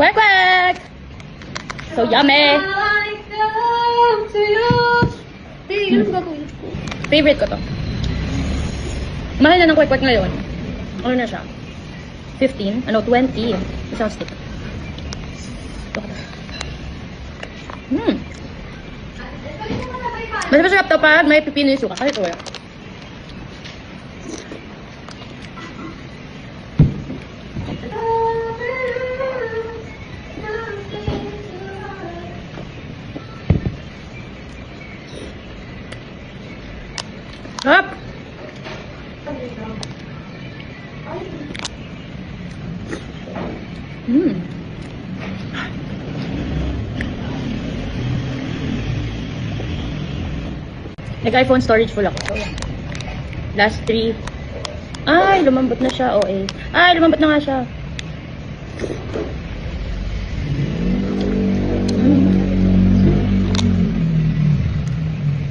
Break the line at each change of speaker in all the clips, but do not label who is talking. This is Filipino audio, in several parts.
Quack quack! So yummy! Favorite ko to. Mahal na ng quack quack ngayon. Ano na siya? 15? Ano? 20? Isang stick. Mas masarap to pag may pipino yung suka. Kasi ito eh. Sarap! Nag-iPhone storage full ako. So, yan. Last 3. Ay, lumambot na siya. OA. Ay, lumambot na nga siya.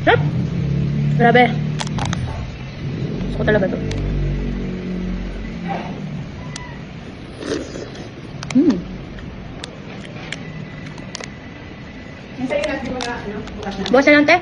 Sarap! Grabe. Gusto ko talaga to. Bukas na lang, te.